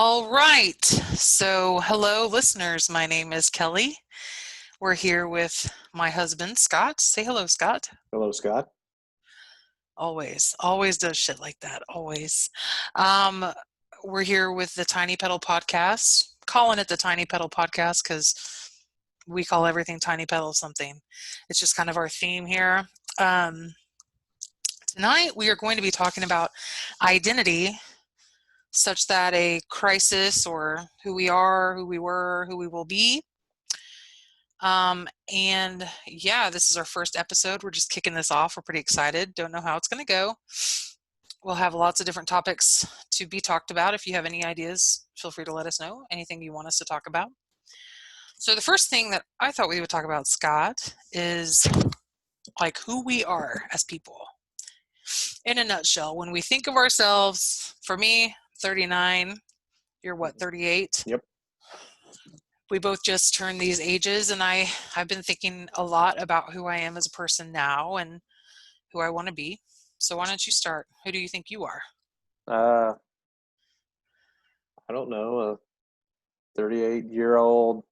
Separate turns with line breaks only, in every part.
All right. So, hello, listeners. My name is Kelly. We're here with my husband, Scott. Say hello, Scott.
Hello, Scott.
Always does shit like that. Always. Um, we're here with the Tiny Pedal Podcast, calling it the Tiny Pedal Podcast because we call everything Tiny Pedal something. It's just kind of our theme here. Um, Tonight, we are going to be talking about identity, such that a crisis or who we are, who we were, who we will be. And yeah, this is our first episode. We're just kicking this off. We're pretty excited. Don't know how it's going to go. We'll have lots of different topics to be talked about. If you have any ideas, feel free to let us know. Anything you want us to talk about. So the first thing that I thought we would talk about, Scott, is like who we are as people. In a nutshell, when we think of ourselves, for me, 39, you're what, 38?
Yep.
We both just turned these ages, and I've been thinking a lot about who I am as a person now and who I want to be. So why don't you start? Who do you think you are?
Uh, I don't know. A 38-year-old.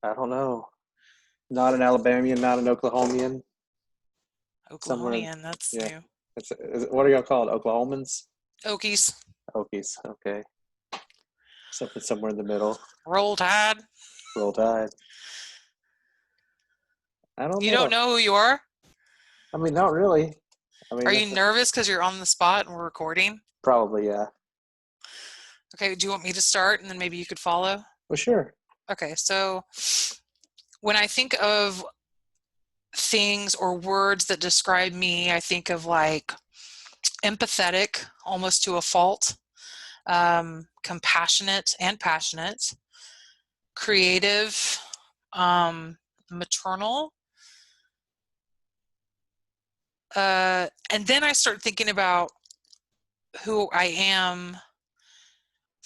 I don't know. Not an Alabamian, not an Oklahomian. Somewhere.
Oklahomian, that's
Yeah.
new.
What are y'all called? Oklahomans?
Okies.
Okies. Okay. Something somewhere in the middle.
Roll Tide.
Roll Tide. I don't
You don't
know.
know who you are?
I mean, not really. I
Are
mean,
you nervous because you're on the spot and we're recording?
probably, yeah.
Okay, do you want me to start and then maybe you could follow?
Well, sure.
Okay, so when I think of things or words that describe me, I think of like empathetic, almost to a fault, compassionate and passionate, creative, maternal. And then I start thinking about who I am.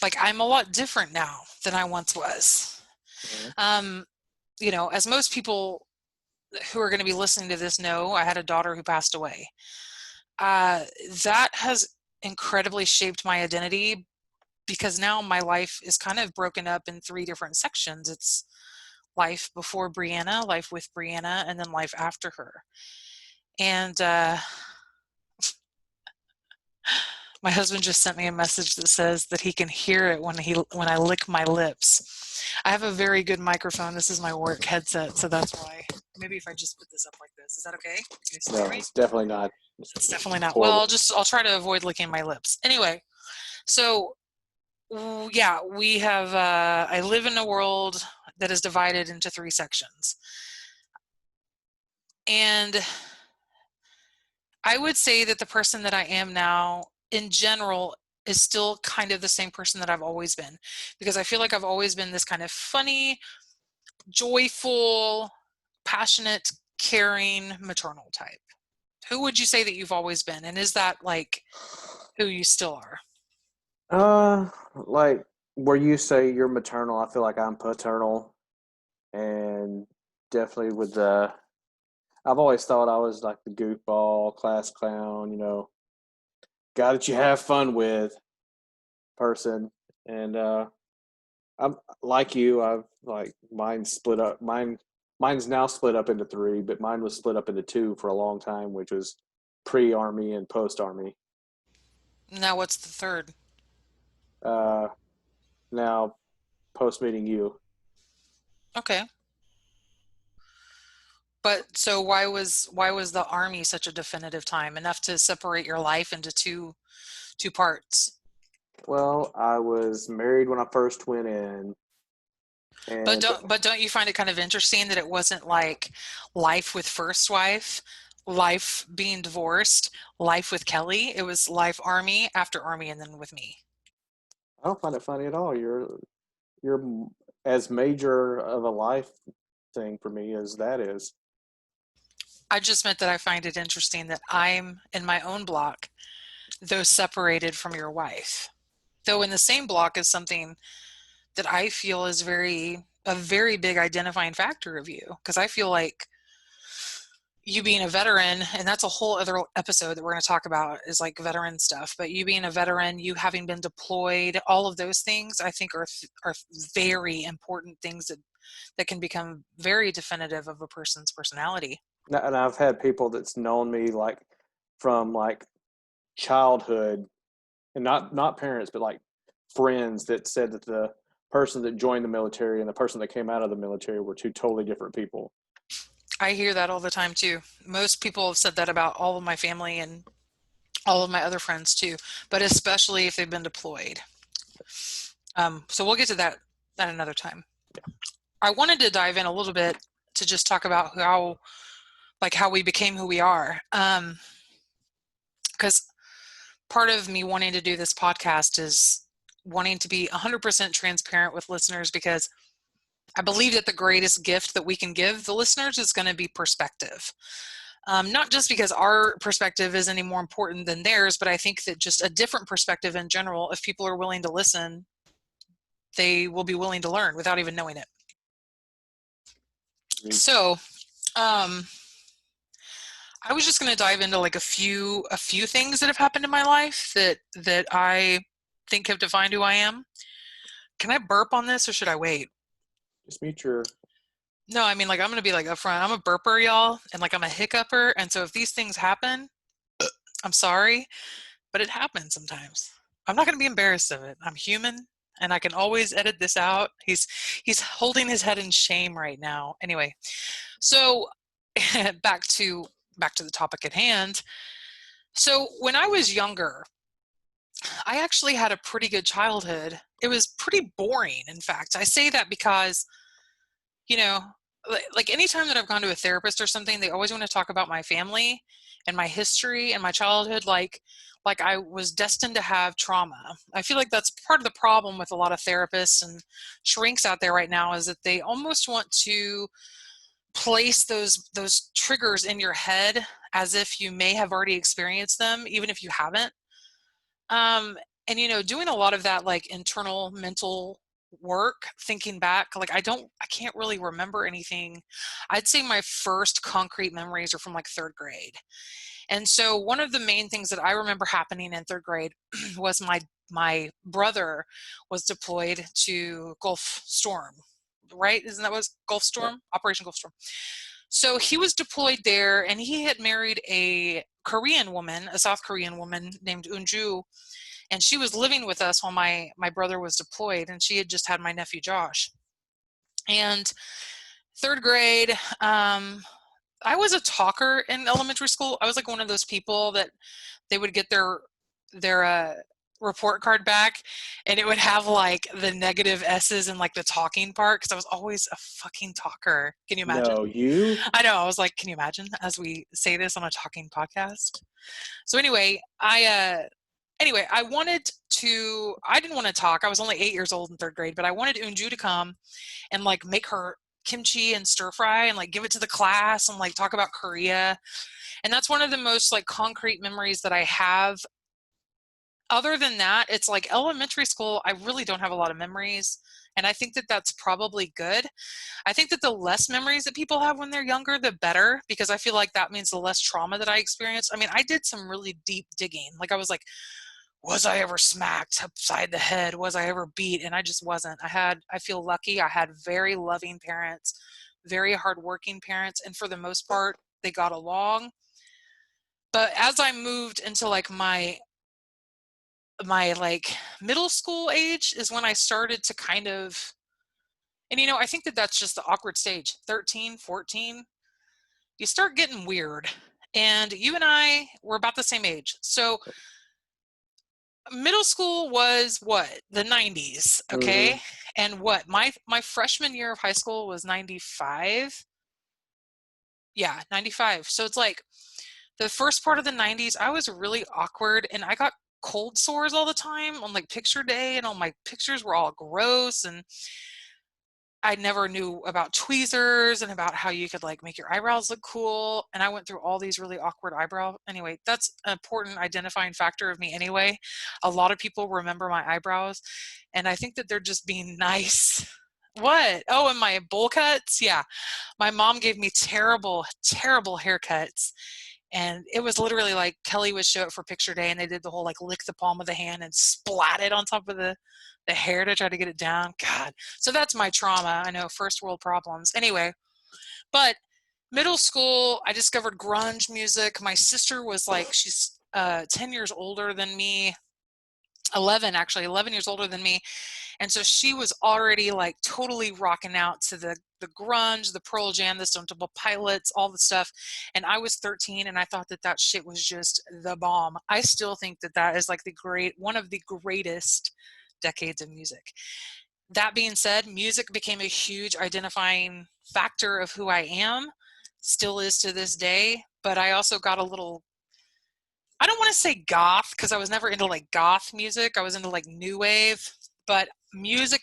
Like, I'm a lot different now than I once was.
Mhm.
As most people who are going to be listening to this know, I had a daughter who passed away. That has incredibly shaped my identity because now my life is kind of broken up in three different sections. It's life before Brianna, life with Brianna, and then life after her. And my husband just sent me a message that says that he can hear it when I lick my lips. I have a very good microphone. This is my work headset, so that's why. Maybe if I just put this up like this, is that okay? Can you still hear
No,
me?
it's definitely not.
It's definitely not. Well,
Horrible.
I'll try to avoid licking my lips. Anyway, so yeah, we have. I live in a world that is divided into three sections, and I would say that the person that I am now, in general, is still kind of the same person that I've always been, because I feel like I've always been this kind of funny, joyful, passionate, caring, maternal type. Who would you say that you've always been? And is that like who you still are?
Like where you say you're maternal, I feel like I'm paternal, and definitely with the. I've always thought I was like the goofball, class clown, guy that you have fun with person, and I'm like you. I've like mine split up. Mine's now split up into three, but mine was split up into two for a long time, which was pre-army and post-army.
Now, what's the third?
Uh, Now post meeting you.
Okay. But so why was the army such a definitive time, enough to separate your life into two parts?
Well, I was married when I first went in,
But
and
don't you find it kind of interesting that it wasn't like life with first wife, life being divorced, life with Kelly? It was life army after army and then with me.
I don't find it funny at all. You're as major of a life thing for me as that is.
I just meant that I find it interesting that I'm in my own block, though separated from your wife. Though in the same block is something that I feel is a very big identifying factor of you. Because I feel like you being a veteran, and that's a whole other episode that we're going to talk about, is like veteran stuff, but you being a veteran, you having been deployed, all of those things I think are very important things that can become very definitive of a person's personality.
And I've had people that's known me like from like childhood, and not parents, but like friends that said that the person that joined the military and the person that came out of the military were two totally different people.
I hear that all the time too. Most people have said that about all of my family and all of my other friends too, but especially if they've been deployed. So we'll get to that at another time. I wanted to dive in a little bit to just talk about how we became who we are. Because part of me wanting to do this podcast is wanting to be 100% transparent with listeners, because I believe that the greatest gift that we can give the listeners is going to be perspective. Not just because our perspective is any more important than theirs, but I think that just a different perspective in general, if people are willing to listen, they will be willing to learn without even knowing it. So, um, I was just going to dive into like a few things that have happened in my life that I think have defined who I am. Can I burp on this or should I wait?
Just meet your.
No, I mean, like, I'm going to be like upfront. I'm a burper, y'all, and like I'm a hiccuper. And so if these things happen, I'm sorry, but it happens sometimes. I'm not going to be embarrassed of it. I'm human and I can always edit this out. He's holding his head in shame right now. Anyway, so back to the topic at hand. So when I was younger, I actually had a pretty good childhood. It was pretty boring, in fact. I say that because, you know, like anytime that I've gone to a therapist or something, they always want to talk about my family and my history and my childhood, like I was destined to have trauma. I feel like that's part of the problem with a lot of therapists and shrinks out there right now, is that they almost want to place those triggers in your head as if you may have already experienced them, even if you haven't. Um, and doing a lot of that like internal mental work, thinking back, like I can't really remember anything. I'd say my first concrete memories are from like third grade. And so one of the main things that I remember happening in third grade was my brother was deployed to Gulf Storm, right? Isn't that what Gulf
Yeah.
Storm? Operation Gulf Storm. So he was deployed there, and he had married a Korean woman, a South Korean woman named Unju, and she was living with us while my brother was deployed, and she had just had my nephew Josh. And third grade, I was a talker in elementary school. I was like one of those people that they would get their report card back, and it would have like the negative S's and like the talking part, because I was always a fucking talker. Can you imagine?
No, you.
I know. I was like, can you imagine as we say this on a talking podcast? So anyway, I didn't want to talk. I was only 8 years old in third grade, but I wanted Unju to come and like make her kimchi and stir fry and like give it to the class and like talk about Korea. And that's one of the most like concrete memories that I have. Other than that, it's like elementary school, I really don't have a lot of memories. And I think that that's probably good. I think that the less memories that people have when they're younger, the better, because I feel like that means the less trauma that I experienced. I mean, I did some really deep digging. Like I was like, was I ever smacked upside the head? Was I ever beat? And I just wasn't. I feel lucky. I had very loving parents, very hardworking parents. And for the most part, they got along. But as I moved into like my like middle school age is when I started to kind of, and I think that that's just the awkward stage, 13, 14, you start getting weird. And you and I were about the same age. So middle school was what? The 90s,
Mm-hmm.
okay? And what? My freshman year of high school was 95. Yeah, 95. So it's like the first part of the 90s, I was really awkward and I got cold sores all the time on like picture day, and all my pictures were all gross, and I never knew about tweezers and about how you could like make your eyebrows look cool. And I went through all these really awkward eyebrow. Anyway, that's an important identifying factor of me anyway. A lot of people remember my eyebrows, and I think that they're just being nice. What? Oh, and my bowl cuts? Yeah. My mom gave me terrible, terrible haircuts. And it was literally like Kelly would show it for picture day and they did the whole like lick the palm of the hand and splat it on top of the hair to try to get it down. God. So that's my trauma. I know, first world problems. Anyway, but middle school, I discovered grunge music. My sister was like, she's 10 years older than me, 11 actually, 11 years older than me. And so she was already like totally rocking out to the grunge, the Pearl Jam, the Stone Temple Pilots, all the stuff. And I was 13 and I thought that that shit was just the bomb. I still think that that is like one of the greatest decades of music. That being said, music became a huge identifying factor of who I am, still is to this day. But I also got a little, I don't want to say goth because I was never into like goth music. I was into like new wave, but music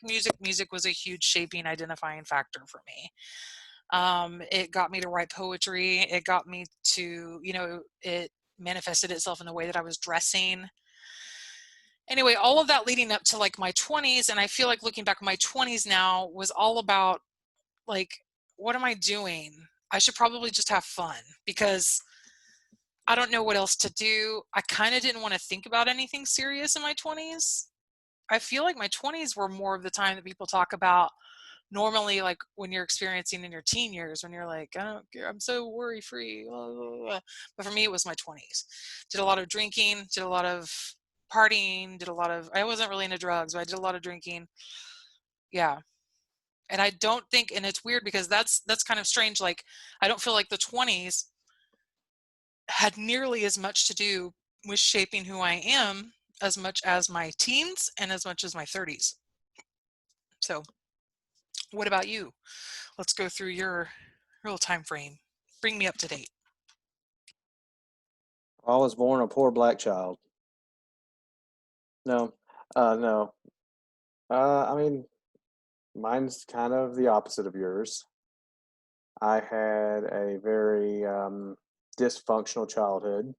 was a huge shaping, identifying factor for me. It got me to write poetry. It got me to, it manifested itself in the way that I was dressing. Anyway, all of that leading up to like my 20s, and I feel like looking back at my 20s now was all about like, what am I doing? I should probably just have fun because I don't know what else to do. I kind of didn't want to think about anything serious in my 20s. I feel like my 20s were more of the time that people talk about normally, like when you're experiencing in your teen years, when you're like, I don't care, I'm so worry free. But for me, it was my 20s. Did a lot of drinking, did a lot of partying, I wasn't really into drugs, but I did a lot of drinking. Yeah. And I don't think, and it's weird because that's kind of strange. Like, I don't feel like the 20s had nearly as much to do with shaping who I am as much as my teens and as much as my 30s. So, what about you? Let's go through your real time frame. Bring me up to date.
I was born a poor black child. No, no. I mean, mine's kind of the opposite of yours. I had a very dysfunctional childhood.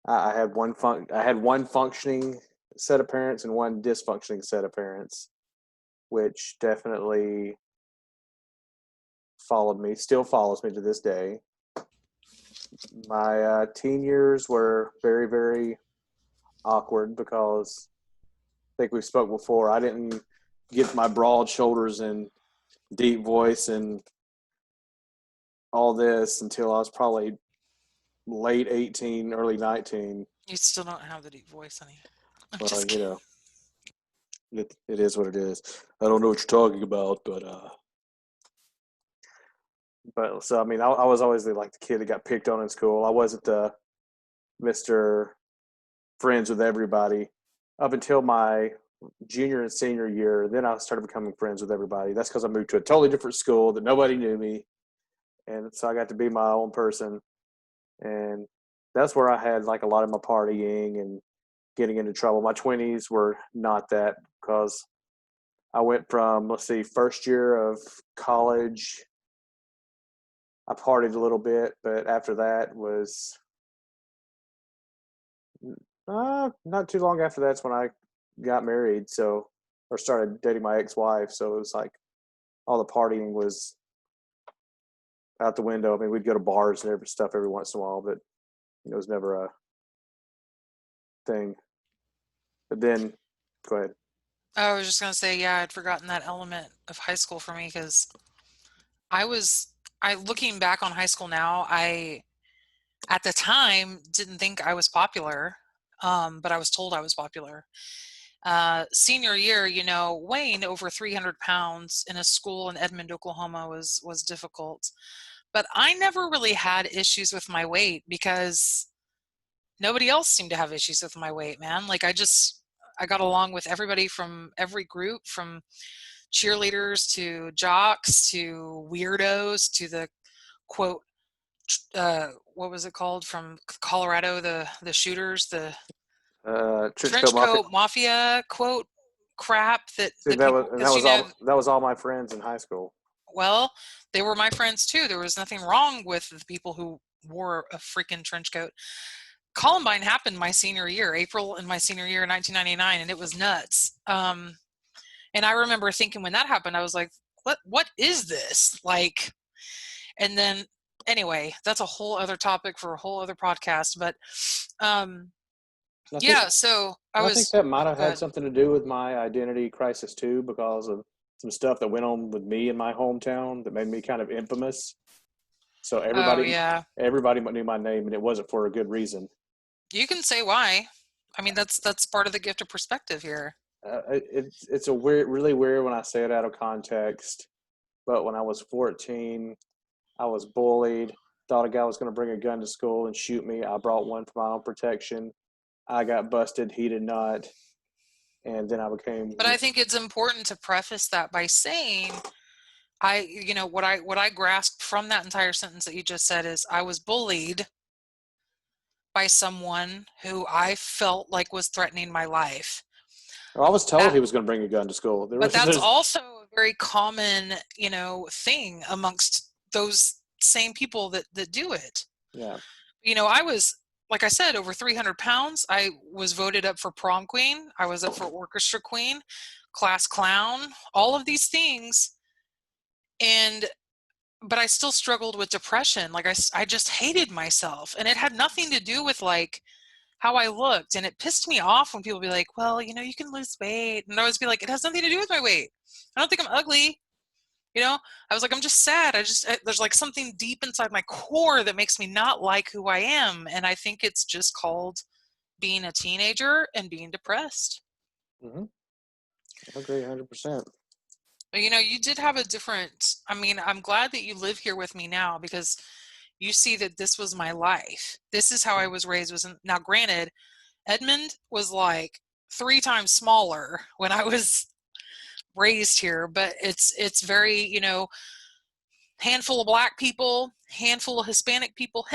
I had one functioning set of parents and one dysfunctioning set of parents, which definitely followed me, still follows me to this day. My teen years were very, very awkward because I think we spoke before. I didn't get my broad shoulders and deep voice and all this until I was probably late 18, early 19.
You still don't have the deep voice, honey. I'm
Well,
just kidding.
it is what it is. I don't know what you're talking about, but so I mean, I was always like the kid that got picked on in school. I wasn't the Mister Friends with everybody up until my junior and senior year. Then I started becoming friends with everybody. That's because I moved to a totally different school that nobody knew me, and so I got to be my own person. And that's where I had like a lot of my partying and getting into trouble. My 20s were not that because I went from, let's see, first year of college, I partied a little bit, but after that was not too long after that's when I got married. So, or started dating my ex-wife. So it was like all the partying was out the window. I mean, we'd go to bars and stuff every once in a while, but it was never a thing. But then, go ahead.
I was just going to say, yeah, I'd forgotten that element of high school for me because I was, looking back on high school now, at the time, didn't think I was popular, but I was told I was popular. Senior year, weighing over 300 pounds in a school in Edmond, Oklahoma was difficult. But I never really had issues with my weight because nobody else seemed to have issues with my weight, man. Like I got along with everybody from every group, from cheerleaders to jocks to weirdos to the quote what was it called from Colorado, the shooters, the
Trench Coat
trench
Mafia.
coat mafia quote crap that
See,
the people,
that
because
was all that was all my friends in high school.
well, they were my friends too. There was nothing wrong with the people who wore a freaking trench coat. Columbine happened my senior year, April in my senior year in 1999, and it was nuts. And I remember thinking when that happened, I was like, what is this? Like, and then anyway, that's a whole other topic for a whole other podcast. But um
And
yeah, so I
I think
was
that might have had
good.
something to do with my identity crisis too, because of some stuff that went on with me in my hometown that made me kind of infamous. So
Oh yeah.
everybody knew my name, and it wasn't for a good reason.
You can say why. I mean, that's part of the gift of perspective here.
It's a weird, really weird when I say it out of context. But when I was 14, I was bullied. Thought a guy was going to bring a gun to school and shoot me. I brought one for my own protection. I got busted. He did not. And then I became,
But I think it's important to preface that by saying what I grasped from that entire sentence that you just said is I was bullied by someone who I felt like was threatening my life.
I was told
That,
he was going to bring a gun to school.
but that's also a very common, thing amongst those same people that do it.
yeah.
I was, like I said, over 300 pounds. I was voted up for prom queen. I was up for orchestra queen, class clown, all of these things. And but I still struggled with depression. Like I just hated myself, and it had nothing to do with like how I looked. And it pissed me off when people be like, well, you can lose weight. And I always be like, it has nothing to do with my weight. I don't think I'm ugly. I was like, I'm just sad. There's like something deep inside my core that makes me not like who I am. And I think it's just called being a teenager and being depressed.
Mm-hmm. I agree 100%.
But you did have a different, I mean, I'm glad that you live here with me now because you see that this was my life. This is how I was raised. Now granted, Edmond was like 3 times smaller when I was raised here, but it's very, handful of black people, handful of Hispanic people,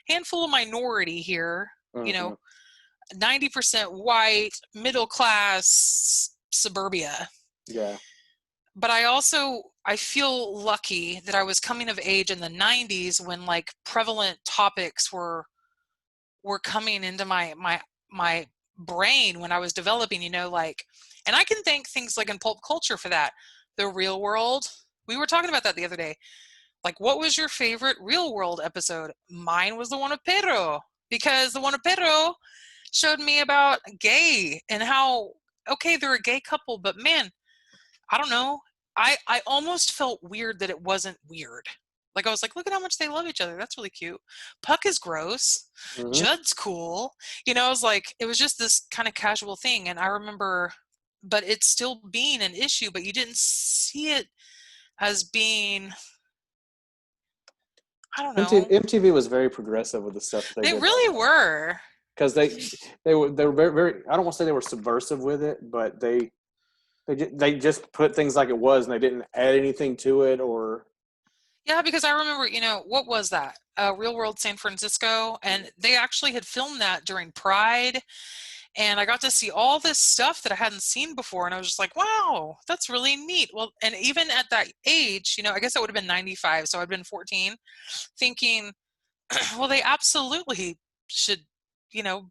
handful of minority here, you
Mm-hmm.
know, 90% white, middle class suburbia.
Yeah.
But I feel lucky that I was coming of age in the 90s when like prevalent topics were coming into my brain when I was developing, like, and I can thank things like in pulp culture for that. The Real World. We were talking about that the other day. Like, what was your favorite Real World episode? Mine was the one of Pedro, because the one of Pedro showed me about gay and how, okay, they're a gay couple, but man, I don't know. I almost felt weird that it wasn't weird. Like I was like, look at how much they love each other. That's really cute. Puck is gross.
Mm-hmm.
Judd's cool. I was like, it was just this kind of casual thing. And I remember, but it's still being an issue, but you didn't see it as being, I don't know.
MTV was very progressive with the stuff that they
They
did back
really
then,
were.
because they were very, very. I don't want to say they were subversive with it, but they just put things like it was, and they didn't add anything to it. Or
Yeah, because I remember, what was that? Real World San Francisco. And they actually had filmed that during Pride. And I got to see all this stuff that I hadn't seen before. And I was just like, wow, that's really neat. Well, and even at that age, I guess that would have been 95. So I'd been 14, thinking, well, they absolutely should,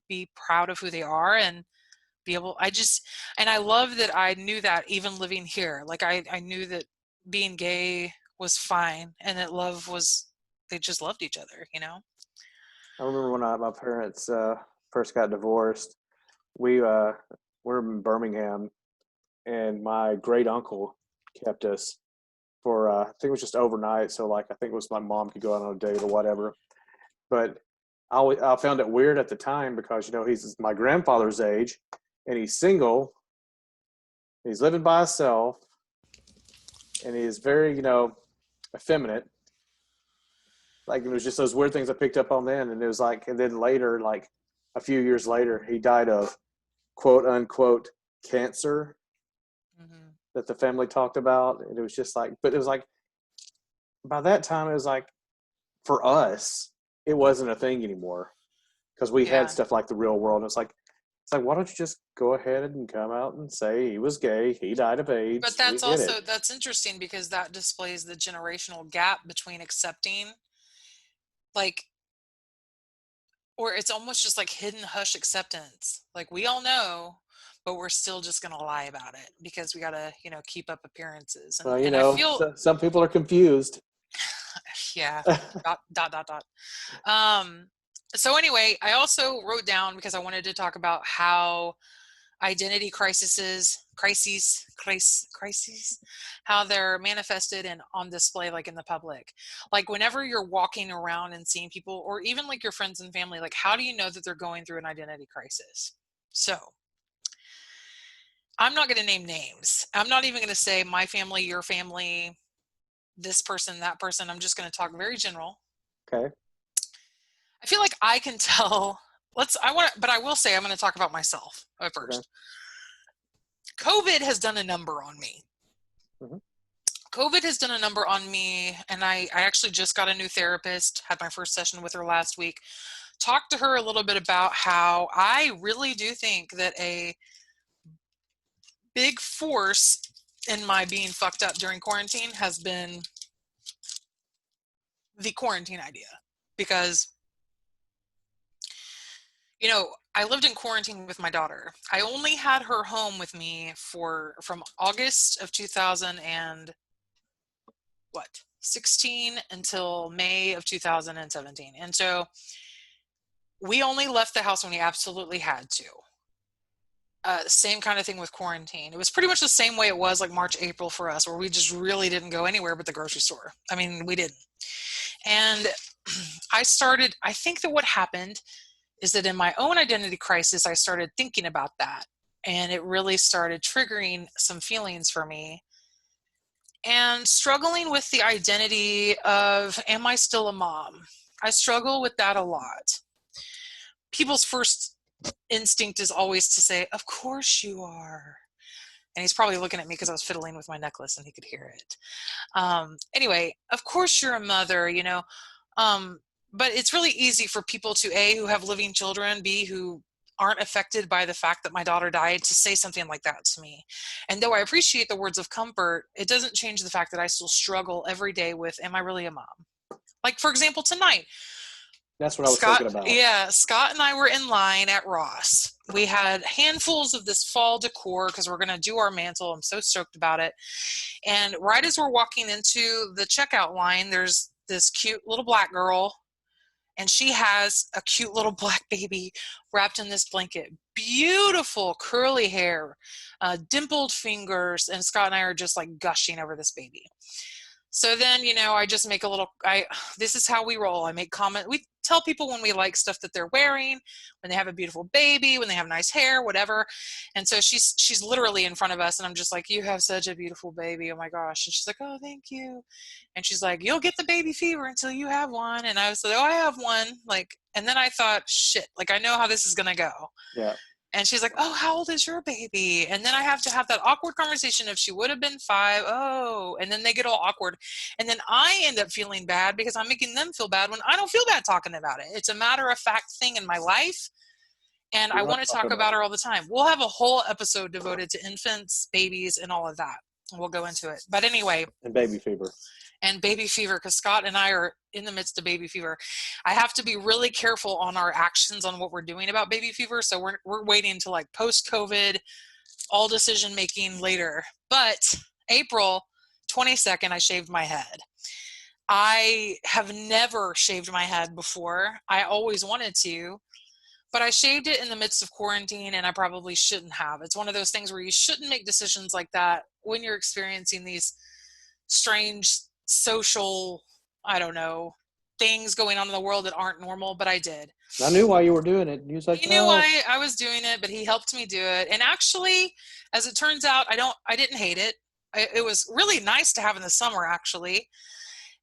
be proud of who they are and be able, and I love that I knew that even living here. Like I knew that being gay was fine and that they just loved each other.
I remember when my parents first got divorced. We were in Birmingham, and my great uncle kept us for I think it was just overnight. So like I think it was my mom could go out on a date or whatever. But I found it weird at the time because he's my grandfather's age, and he's single. He's living by himself, and he's very effeminate. Like it was just those weird things I picked up on then, and it was like, and then later, like a few years later, he died of quote unquote cancer
Hmm.
that the family talked about, and it was just like, but it was like by that time it was like for us it wasn't a thing anymore because we had
Yeah.
stuff like the Real World. And it's like why don't you just go ahead and come out and say he was gay, he died of
But
AIDS, we
that's
get it.
also that's interesting because that displays the generational gap between accepting, like, or it's almost just like hidden hush acceptance. Like we all know, but we're still just going to lie about it because we got to, keep up appearances. And,
Well,
and I feel,
some people are confused.
yeah, dot. Um, so anyway, I also wrote down because I wanted to talk about how identity crises, how they're manifested and on display, like in the public. Like whenever you're walking around and seeing people, or even like your friends and family, like how do you know that they're going through an identity crisis? So I'm not going to name names. I'm not even going to say my family, your family, this person, that person. I'm just going to talk very general.
Okay.
I feel like I can tell. But I will say I'm going to talk about myself at
Okay.
first. COVID has done a number on me.
Mm-hmm.
COVID has done a number on me, and I actually just got a new therapist, had my first session with her last week. Talked to her a little bit about how I really do think that a big force in my being fucked up during quarantine has been the quarantine idea. Because, I lived in quarantine with my daughter. I only had her home with me from August of 2000 and 16 until May of 2017. And so we only left the house when we absolutely had to. Same kind of thing with quarantine. It was pretty much the same way it was like March, April for us, where we just really didn't go anywhere but the grocery store. I mean, we didn't. And I think that what happened is that in my own identity crisis, I started thinking about that. And it really started triggering some feelings for me and struggling with the identity of, am I still a mom? I struggle with that a lot. People's first instinct is always to say, of course you are. And he's probably looking at me because I was fiddling with my necklace and he could hear it. Anyway, of course you're a mother, but it's really easy for people to A, who have living children, B, who aren't affected by the fact that my daughter died, to say something like that to me. And though I appreciate the words of comfort, it doesn't change the fact that I still struggle every day with, am I really a mom? Like, for example, tonight,
That's what I was thinking about.
Scott and I were in line at Ross. We had handfuls of this fall decor because we're going to do our mantle. I'm so stoked about it. And right as we're walking into the checkout line, there's this cute little black girl, and she has a cute little black baby wrapped in this blanket. Beautiful curly hair, dimpled fingers, and Scott and I are just like gushing over this baby. So then, I just make this is how we roll. I make we tell people when we like stuff that they're wearing, when they have a beautiful baby, when they have nice hair, whatever. And so she's literally in front of us, and I'm just like, you have such a beautiful baby. Oh my gosh. And she's like, oh, thank you. And she's like, you'll get the baby fever until you have one. And I was like, oh, I have one. And then I thought, shit, I know how this is going to go.
Yeah.
And she's like, oh, how old is your baby? And then I have to have that awkward conversation if she would have been 5. Oh, and then they get all awkward. And then I end up feeling bad because I'm making them feel bad when I don't feel bad talking about it. It's a matter of fact thing in my life. And I want to talk about her all the time. We'll have a whole episode devoted to infants, babies, and all of that. We'll go into it. But anyway.
And baby fever.
And baby fever, because Scott and I are in the midst of baby fever. I have to be really careful on our actions on what we're doing about baby fever. So we're waiting to post-COVID, all decision making later. But April 22nd, I shaved my head. I have never shaved my head before. I always wanted to, but I shaved it in the midst of quarantine, and I probably shouldn't have. It's one of those things where you shouldn't make decisions like that when you're experiencing these strange social, I don't know, things going on in the world that aren't normal, but I did.
I knew why you were doing it. He was like,
He knew
no.
why I was doing it, but he helped me do it. And actually, as it turns out, I didn't hate it. It was really nice to have in the summer, actually.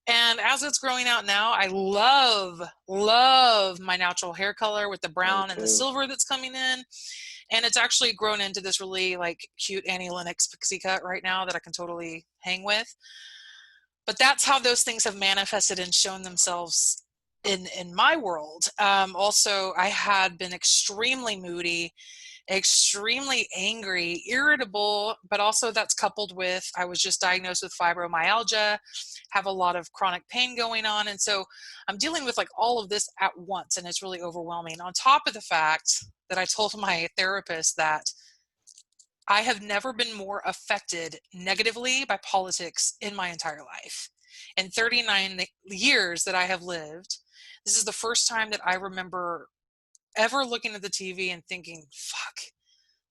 And as it's growing out now, I love my natural hair color with the brown and the silver that's coming in. And it's actually grown into this really cute Annie Lennox pixie cut right now that I can totally hang with. But that's how those things have manifested and shown themselves in my world. Also, I had been extremely moody, extremely angry, irritable, but also that's coupled with, I was just diagnosed with fibromyalgia, have a lot of chronic pain going on. And so I'm dealing with all of this at once, and it's really overwhelming. On top of the fact that I told my therapist that I have never been more affected negatively by politics in my entire life. In 39 years that I have lived, this is the first time that I remember ever looking at the TV and thinking, fuck,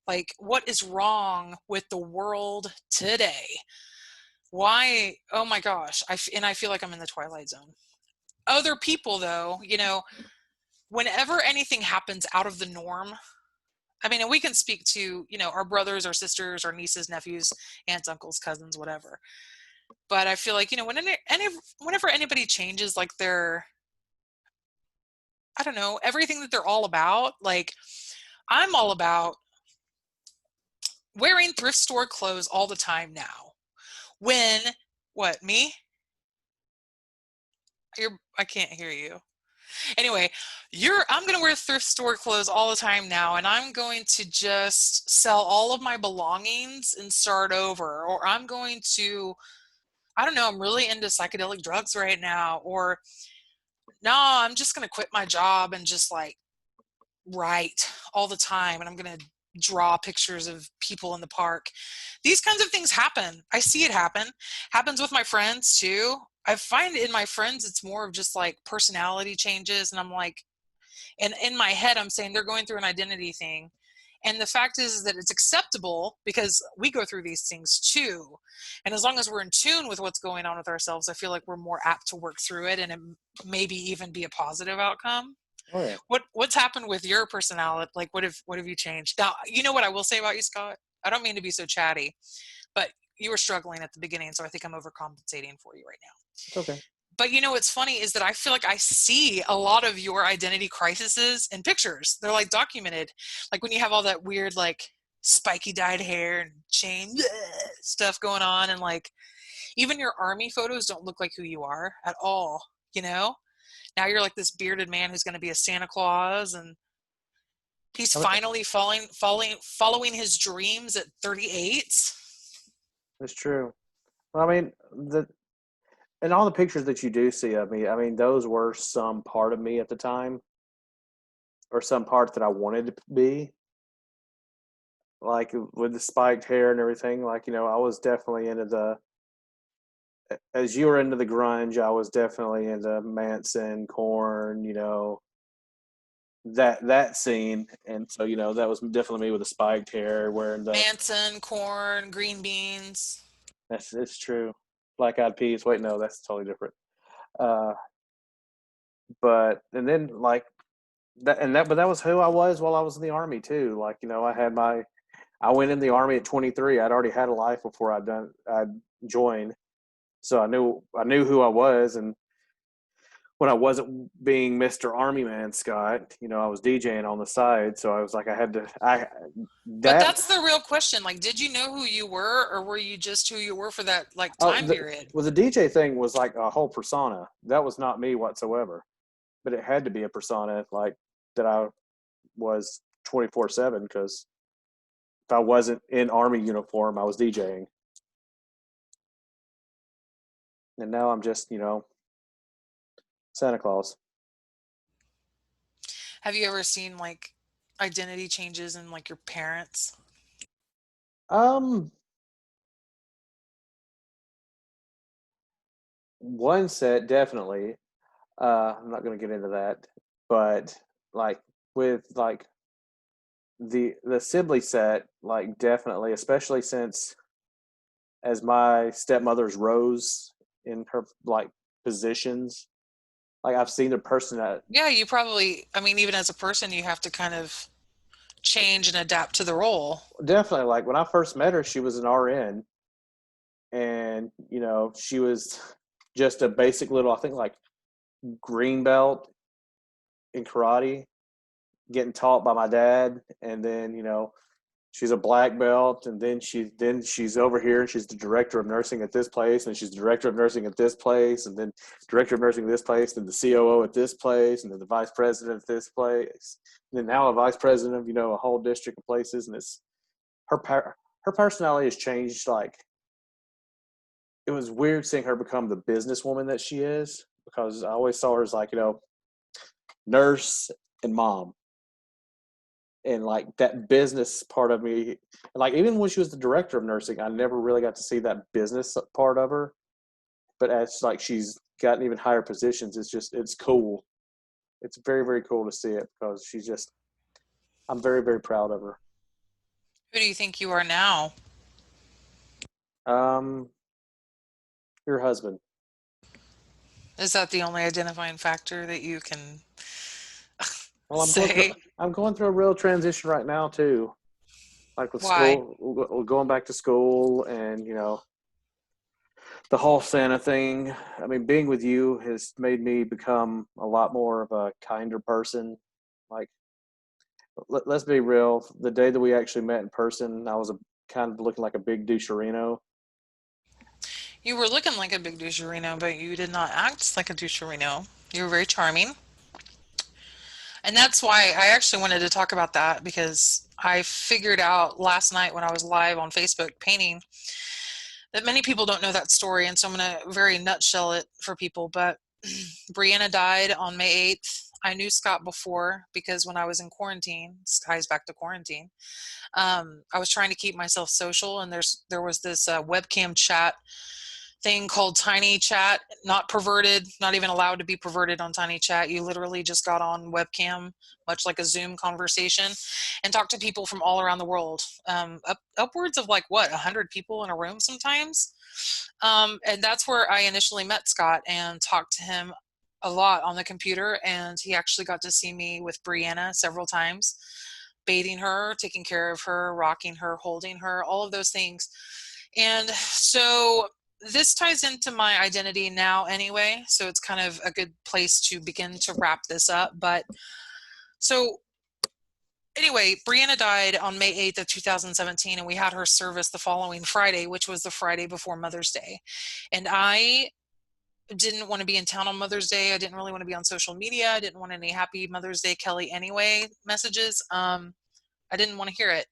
like, what is wrong with the world today? Why? Oh my gosh. And I feel like I'm in the twilight zone. Other people, though, whenever anything happens out of the norm, I mean, and we can speak to, our brothers, our sisters, our nieces, nephews, aunts, uncles, cousins, whatever. But I feel like, whenever anybody changes like I don't know, everything that they're all about, like I'm all about wearing thrift store clothes all the time now. When, what, me? I can't hear you. Anyway, I'm going to wear thrift store clothes all the time now, and I'm going to just sell all of my belongings and start over. Or I'm going to, I don't know, I'm really into psychedelic drugs right now. Or no, I'm just going to quit my job and just like write all the time, and I'm going to draw pictures of people in the park. These kinds of things happen. I see it happens with my friends too. I find in my friends it's more of just like personality changes, and I'm like, and in my head I'm saying they're going through an identity thing. And the fact is that it's acceptable because we go through these things too. And as long as we're in tune with what's going on with ourselves, I feel like we're more apt to work through it, and it maybe even be a positive outcome.
Oh yeah.
What's happened with your personality? Like what have you changed? Now, you know what I will say about you, Scott? I don't mean to be so chatty, but you were struggling at the beginning, so I think I'm overcompensating for you right now.
It's okay.
But what's funny is that I feel like I see a lot of your identity crises in pictures. They're like documented. Like when you have all that weird like spiky dyed hair and chain stuff going on, and like even your army photos don't look like who you are at all, you know? Now you're like this bearded man who's going to be a Santa Claus, and he's
I mean,
finally following his dreams at 38.
it's true. Well, I mean, the and all the pictures that you do see of me, I mean, those were some part of me at the time, or some part that I wanted to be. Like with the spiked hair and everything, like I was definitely into the as you were into the grunge, I was definitely into Manson, Corn, that scene, and so that was definitely me with the spiked hair, wearing the.
Manson, corn, green beans.
That's it's true. Black Eyed Peas. Wait, no, that's totally different. Uh, but and then like but that was who I was while I was in the army too. Like I went in the army at 23. I'd already had a life before I'd joined, so I knew who I was, and when I wasn't being Mr. Army Man Scott, I was DJing on the side, so I was like I had to I
But
that
that's the real question. Like, did you know who you were, or were you just who you were for that like
oh
time period?
the DJ thing was like a whole persona. That was not me whatsoever, but it had to be a persona like that I was 24/7 because if I wasn't in army uniform, I was DJing, and now I'm just Santa Claus.
Have you ever seen like identity changes in like your parents?
Um, one set definitely. I'm not going to get into that, but like with like the Sibley set, like definitely, especially since as my stepmother's rose in her like positions, like I've seen the person that
Yeah, you probably, I mean, even as a person, you have to kind of change and adapt to the role.
definitely like when I first met her, she was an RN, and she was just a basic little, I think like green belt in karate, getting taught by my dad, and then she's a black belt, and then she's over here and she's the director of nursing at this place, and she's the director of nursing at this place, and then director of nursing at this place, and the COO at this place, and then the vice president at this place, and then now a vice president of a whole district of places, and it's her personality has changed. Like it was weird seeing her become the businesswoman that she is, because I always saw her as like nurse and mom. and like that business part of me, like even when she was the director of nursing, I never really got to see that business part of her. But as like she's gotten even higher positions, it's cool. It's very very cool to see it because she's just I'm very very proud of her.
Who do you think you are now?
Um, your husband.
Is that the only identifying factor that you can
Well,
say?
I'm going through a real transition right now too. Like with
Why?
school, going back to school, and the whole Santa thing. I mean, being with you has made me become a lot more of a kinder person. Like, let's be real. The day that we actually met in person, I was kind of looking like a big doucherino.
You were looking like a big doucherino, but you did not act like a doucherino. You were very charming. And that's why I actually wanted to talk about that because I figured out last night when I was live on Facebook painting that many people don't know that story. And so I'm going to very nutshell it for people. But Brianna died on May 8th. I knew Scott before because when I was in quarantine, this ties back to quarantine. I was trying to keep myself social, and there was this webcam chat thing called Tiny Chat, not perverted, not even allowed to be perverted on Tiny Chat. You literally just got on webcam, much like a Zoom conversation, and talked to people from all around the world. Upwards of like what, 100 people in a room sometimes. And that's where I initially met Scott and talked to him a lot on the computer. And he actually got to see me with Brianna several times, bathing her, taking care of her, rocking her, holding her, all of those things. And so this ties into my identity now anyway, so it's kind of a good place to begin to wrap this up. But so anyway, Brianna died on May 8th of 2017, and we had her service the following Friday, which was the Friday before Mother's Day. And I didn't want to be in town on Mother's Day. I didn't really want to be on social media. I didn't want any happy Mother's Day, Kelly, anyway messages. I didn't want to hear it.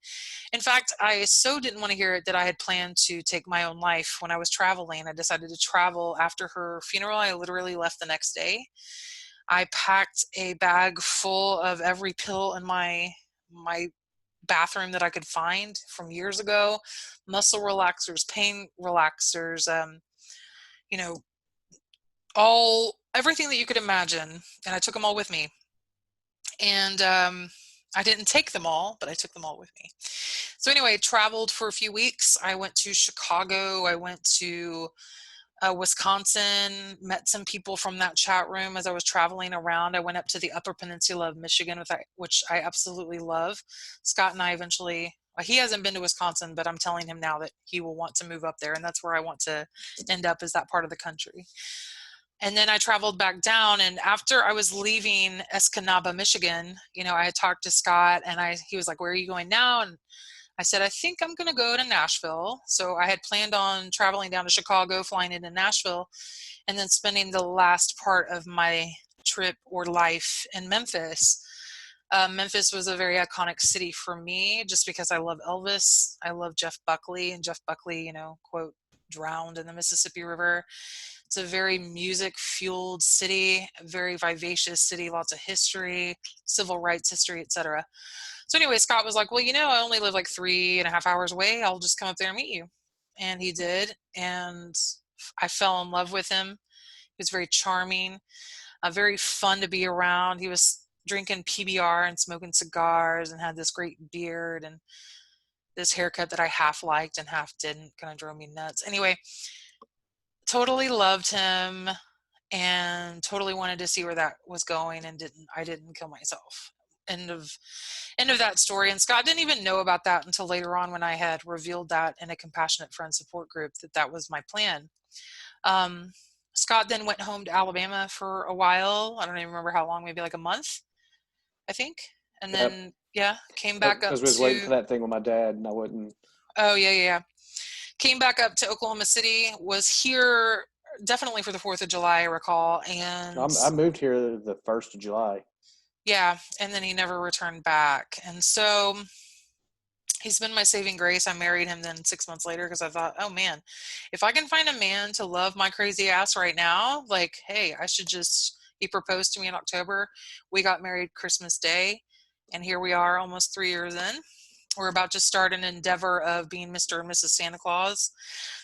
In fact, I so didn't want to hear it that I had planned to take my own life when I was traveling. I decided to travel after her funeral. I literally left the next day. I packed a bag full of every pill in my bathroom that I could find from years ago, muscle relaxers, pain relaxers, you know, all everything that you could imagine, and I took them all with me. And I didn't take them all, but I took them all with me. So anyway, traveled for a few weeks. I went to Chicago. I went to Wisconsin, met some people from that chat room as I was traveling around. I went up to the Upper Peninsula of Michigan, which I absolutely love. Scott and I eventually, he hasn't been to Wisconsin, but I'm telling him now that he will want to move up there, and that's where I want to end up, is that part of the country. And then I traveled back down, and after I was leaving Escanaba, Michigan, I had talked to Scott, and he was like, "Where are you going now?" And I said, "I think I'm going to go to Nashville." So I had planned on traveling down to Chicago, flying into Nashville, and then spending the last part of my trip or life in Memphis. Memphis was a very iconic city for me just because I love Elvis. I love Jeff Buckley, and Jeff Buckley, quote, drowned in the Mississippi River. It's a very music fueled city, a very vivacious city, lots of history, civil rights history, etc. So anyway, Scott was like, "Well, I only live like 3.5 hours away. I'll just come up there and meet you." And he did. And I fell in love with him. He was very charming, very fun to be around. He was drinking PBR and smoking cigars and had this great beard and this haircut that I half liked and half didn't. Kind of drove me nuts. Anyway, totally loved him and totally wanted to see where that was going, and I didn't kill myself. End of that story. And Scott didn't even know about that until later on when I had revealed that in a compassionate friend support group that was my plan. Um, Scott then went home to Alabama for a while. I don't even remember how long, maybe like a month, I think. And
Yep,
then, yeah, came back up
because we was waiting for
to,
that thing with my dad, and I wouldn't.
oh, yeah, yeah, yeah. Came back up to Oklahoma City, was here definitely for the 4th of July, I recall. And
I moved here the 1st of July.
yeah, and then he never returned back. And so he's been my saving grace. I married him then 6 months later because I thought, oh man, if I can find a man to love my crazy ass right now, like, hey, I should just. He proposed to me in October. We got married Christmas Day, And here we are almost 3 years in. We're about to start an endeavor of being Mr. and Mrs. Santa Claus.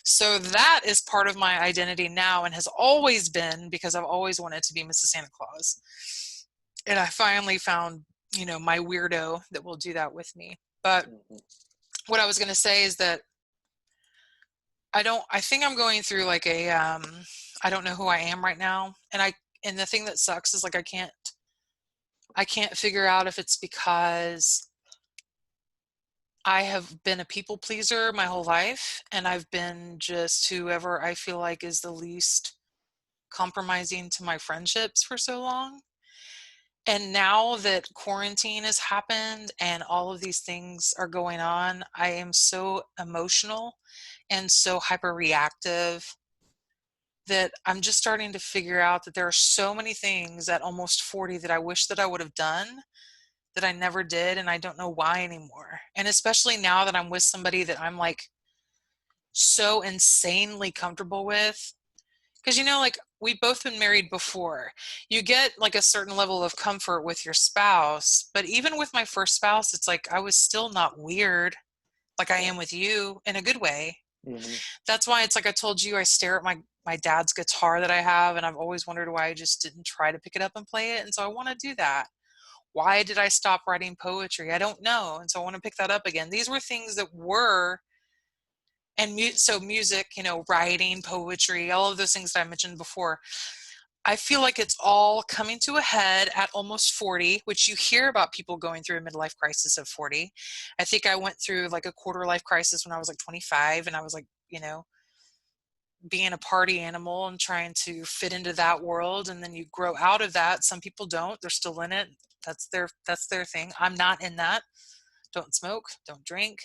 So that is part of my identity now and has always been, because I've always wanted to be Mrs. Santa Claus. And I finally found, my weirdo that will do that with me. But
Mhm.
what I was going to say is that I think I'm going through like I don't know who I am right now. And the thing that sucks is like I can't figure out if it's because I have been a people pleaser my whole life and I've been just whoever I feel like is the least compromising to my friendships for so long. And now that quarantine has happened and all of these things are going on, I am so emotional and so hyper reactive that I'm just starting to figure out that there are so many things at almost 40 that I wish that I would have done that I never did, and I don't know why anymore. And especially now that I'm with somebody that I'm like so insanely comfortable with. Because, like we've both been married before. You get like a certain level of comfort with your spouse. But even with my first spouse, it's like I was still not weird like I
Yeah.
am with you in a good way.
Hmm.
That's why it's like I told you, I stare at my dad's guitar that I have, and I've always wondered why I just didn't try to pick it up and play it. And so I want to do that. Why did I stop writing poetry? I don't know. And so I want to pick that up again. These were things that were, and so music, writing, poetry, all of those things that I mentioned before. I feel like it's all coming to a head at almost 40, which you hear about people going through a midlife crisis of 40. I think I went through like a quarter life crisis when I was like 25, and I was like, being a party animal and trying to fit into that world, and then you grow out of that. Some people don't, they're still in it. That's their thing. I'm not in that. Don't smoke, don't drink.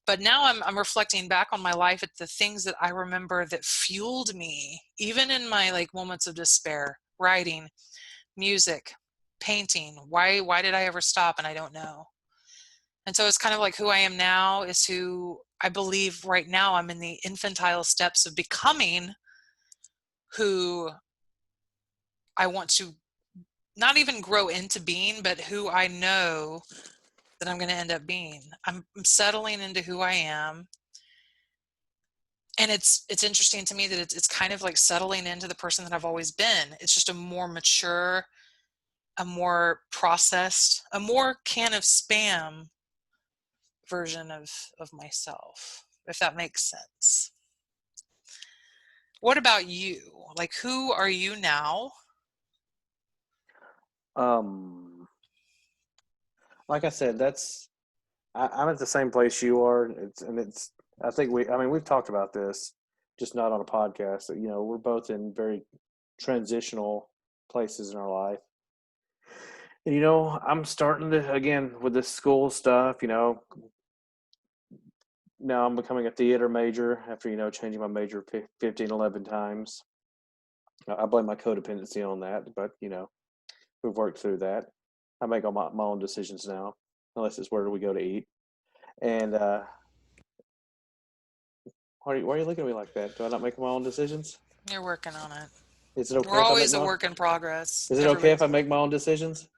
But now I'm reflecting back on my life at the things that I remember that fueled me even in my like moments of despair. Writing, music, painting. Why did I ever stop? And I don't know. And so it's kind of like who I am now is who I believe right now. I'm in the infantile steps of becoming who I want to not even grow into being, but who I know that I'm going to end up being. I'm settling into who I am. And it's interesting to me that it's kind of like settling into the person that I've always been. It's just a more mature, a more processed, a more can of spam version of myself, if that makes sense. What about you? Like, who are you now?
Um, like I said, I'm at the same place you are. It's. I think I mean, we've talked about this, just not on a podcast. We're both in very transitional places in our life. And I'm starting to again with this school stuff. Now I'm becoming a theater major after changing my major 15, 11 times. I blame my codependency on that, but we've worked through that. I make all my own decisions now, unless it's where do we go to eat. And why are you looking at me like that? Do I not make my own decisions?
You're working on it.
Is it okay
We're
if I make
always a
my
work in progress.
Is it okay if
Everybody's
I make my own decisions?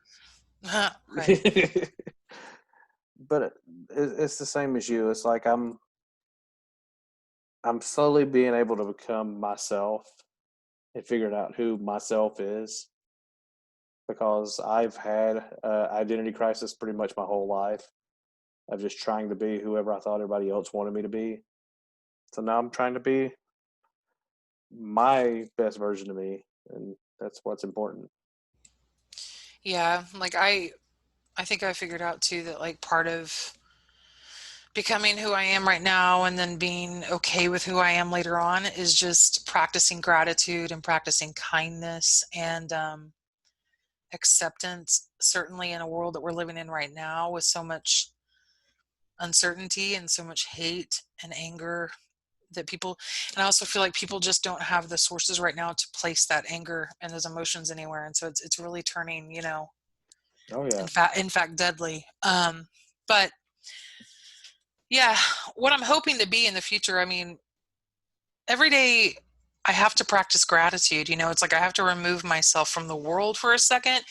right.
But it's the same as you. It's like I'm slowly being able to become myself and figuring out who myself is because I've had identity crisis pretty much my whole life of just trying to be whoever I thought everybody else wanted me to be. So now I'm trying to be my best version of me, and that's what's important.
Yeah, like I think I figured out too that like part of becoming who I am right now and then being okay with who I am later on is just practicing gratitude and practicing kindness and acceptance, certainly in a world that we're living in right now with so much uncertainty and so much hate and anger that people, and I also feel like people just don't have the sources right now to place that anger and those emotions anywhere. And so it's really turning,
Oh yeah.
in fact, deadly. But yeah, what I'm hoping to be in the future, I mean, every day I have to practice gratitude. It's like I have to remove myself from the world for a second,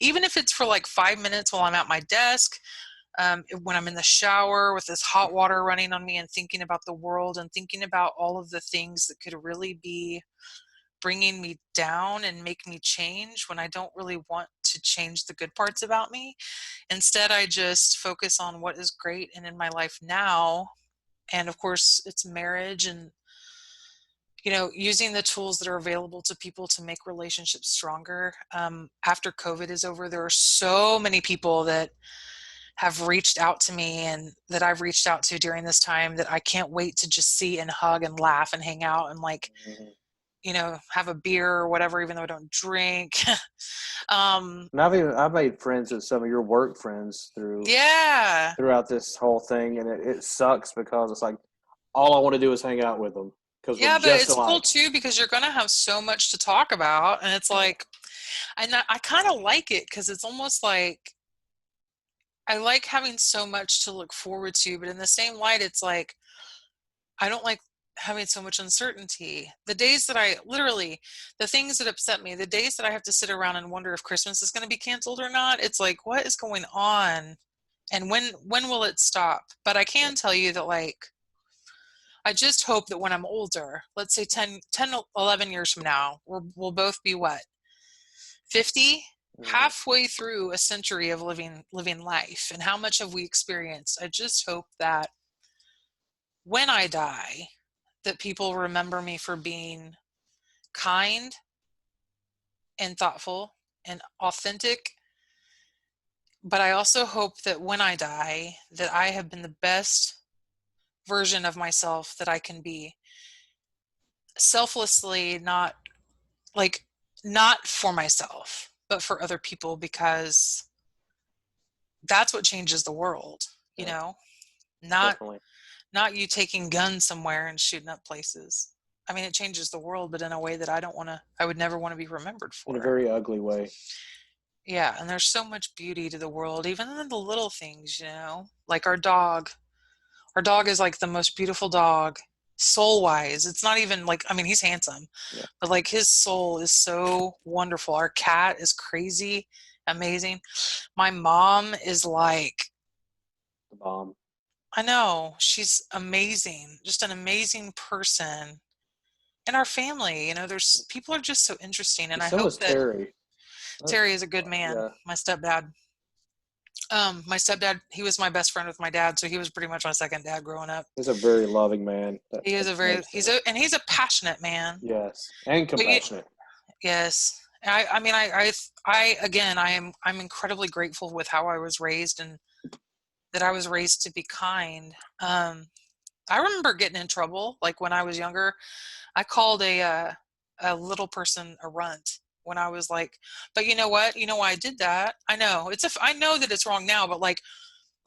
even if it's for like 5 minutes while I'm at my desk, when I'm in the shower with this hot water running on me and thinking about the world and thinking about all of the things that could really be bringing me down and make me change when I don't really want to change the good parts about me. Instead, I just focus on what is great and in my life now. And of course, it's marriage and using the tools that are available to people to make relationships stronger. After COVID is over, there are so many people that have reached out to me and that I've reached out to during this time that I can't wait to just see and hug and laugh and hang out and like,
Mhm.
have a beer or whatever, even though I don't drink. um,
And I've made friends with some of your work friends
yeah.
throughout this whole thing, and it sucks because it's like all I want to do is hang out with them because we're
Yeah, but
just
it's cool
alike.
too because you're going to have so much to talk about. And it's
Yeah.
like, I kind of like it because it's almost like I like having so much to look forward to, but in the same light, it's like I don't like having so much uncertainty. The days that I literally, the things that upset me, the days that I have to sit around and wonder if Christmas is going to be canceled or not, it's like, what is going on? And when will it stop? But I
Yeah.
can tell you that like I just hope that when I'm older, let's say 11 years from now, we'll both be what? 50?
Mhm.
Halfway through a century of living life. And how much have we experienced? I just hope that when I die, that people remember me for being kind and thoughtful and authentic. But I also hope that when I die, that I have been the best version of myself that I can be, selflessly, not like not for myself, but for other people, because that's what changes the world, you
Yeah,
know, not
definitely.
not you taking guns somewhere and shooting up places. I mean, it changes the world, but in a way that I would never want to be remembered
In a
for.
very ugly way.
Yeah, and there's so much beauty to the world, even in the little things, like our dog. Our dog is like the most beautiful dog, soul wise. It's not even like, I mean, he's handsome,
Yeah,
but like his soul is so wonderful. Our cat is crazy, amazing. My mom is like,
the bomb.
I know, she's amazing, just an amazing person. And our family, there's people are just so interesting. And I
So
hope
is
that
Terry.
Terry is a good man,
Yeah,
my stepdad. My stepdad, he was my best friend with my dad, so he was pretty much my second dad growing up.
he's a very loving man.
He is
That makes sense.
he's a passionate man.
Yes, and
But you,
compassionate.
yes, I mean, again, I'm incredibly grateful with how I was raised and that I was raised to be kind. I remember getting in trouble, like when I was younger. I called a little person a runt when I was like, but you know what? You know why I did that? I know I know that it's wrong now, but like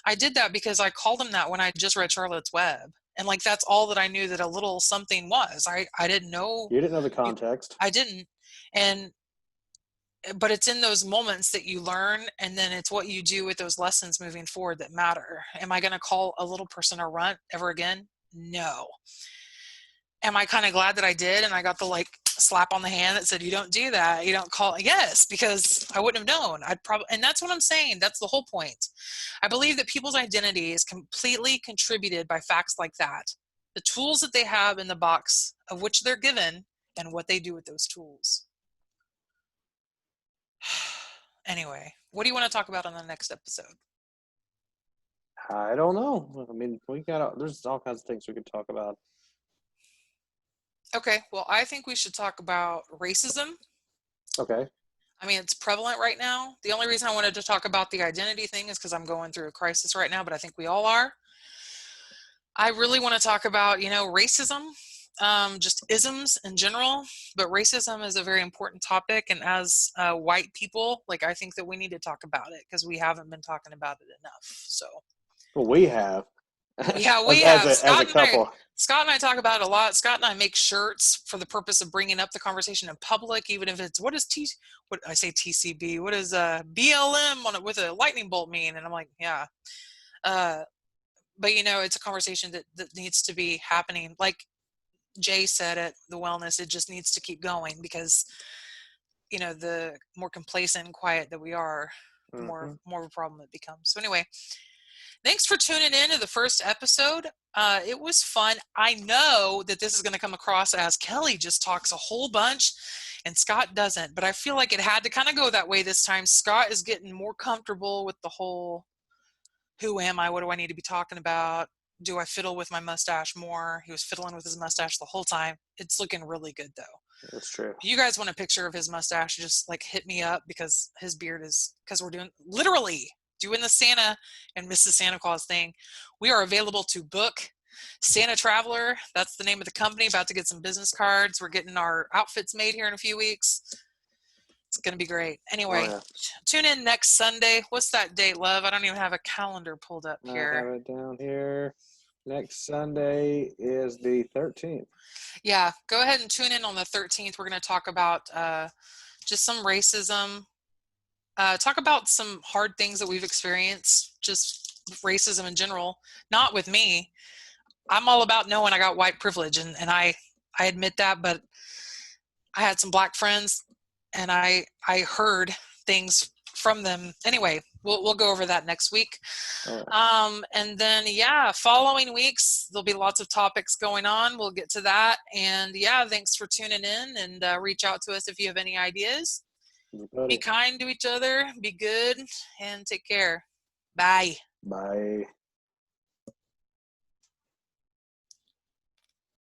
I did that because I called him that when I just read Charlotte's Web. And like that's all that I knew that a little something was. I didn't know.
You didn't know the context.
I didn't. And but it's in those moments that you learn, and then it's what you do with those lessons moving forward that matter. Am I going to call a little person a runt ever again? No. Am I kind of glad that I did and I got the like slap on the hand that said you don't do that, you don't call? Yes, because I wouldn't have known. I'd probably, and that's what I'm saying, that's the whole point. I believe that people's identity is completely contributed by facts like that, the tools that they have in the box of which they're given and what they do with those tools. Anyway, what do you want to talk about on the next episode?
I don't know. I mean, there's all kinds of things we could talk about.
Okay, well, I think we should talk about racism.
Okay.
I mean, it's prevalent right now. The only reason I wanted to talk about the identity thing is because I'm going through a crisis right now, but I think we all are. I really want to talk about, racism, just isms in general, but racism is a very important topic. And as white people, like, I think that we need to talk about it because we haven't been talking about it enough. So,
Well, we have
yeah, we
as
have.
a couple.
Scott and I talk about it a lot. Scott and I make shirts for the purpose of bringing up the conversation in public, even if it's what I say TCB, what does BLM on it with a lightning bolt mean? And I'm like, yeah. Uh, but it's a conversation that needs to be happening. Like Jay said it, the wellness, it just needs to keep going because, the more complacent and quiet that we are, the more
Mm-hmm.
more of a problem it becomes. So anyway, thanks for tuning in to the first episode. It was fun. I know that this is going to come across as Kelly just talks a whole bunch and Scott doesn't, but I feel like it had to kind of go that way this time. Scott is getting more comfortable with the whole, who am I? What do I need to be talking about? Do I fiddle with my mustache more? He was fiddling with his mustache the whole time. It's looking really good though.
That's true.
If you guys want a picture of his mustache, just like hit me up because his beard is, because we're doing the Santa and Mrs. Santa Claus thing. We are available to book. Santa Traveler, that's the name of the company, about to get some business cards. We're getting our outfits made here in a few weeks. It's going to be great.
Oh
Anyway,
yeah.
tune in next Sunday. What's that date, love? I don't even have a calendar pulled up
I have
here.
it down here. Next Sunday is the 13th.
Yeah, go ahead and tune in on the 13th. We're going to talk about just some racism, talk about some hard things that we've experienced, just racism in general. Not with me. I'm all about knowing I got white privilege, and I admit that, but I had some black friends, and I heard things from them. Anyway, we'll go over that next week.
All right.
And then, yeah, following weeks, there'll be lots of topics going on. We'll get to that. And yeah, thanks for tuning in, and reach out to us if you have any ideas. Be
Everybody.
kind to each other, be good, and take care. Bye.
Bye.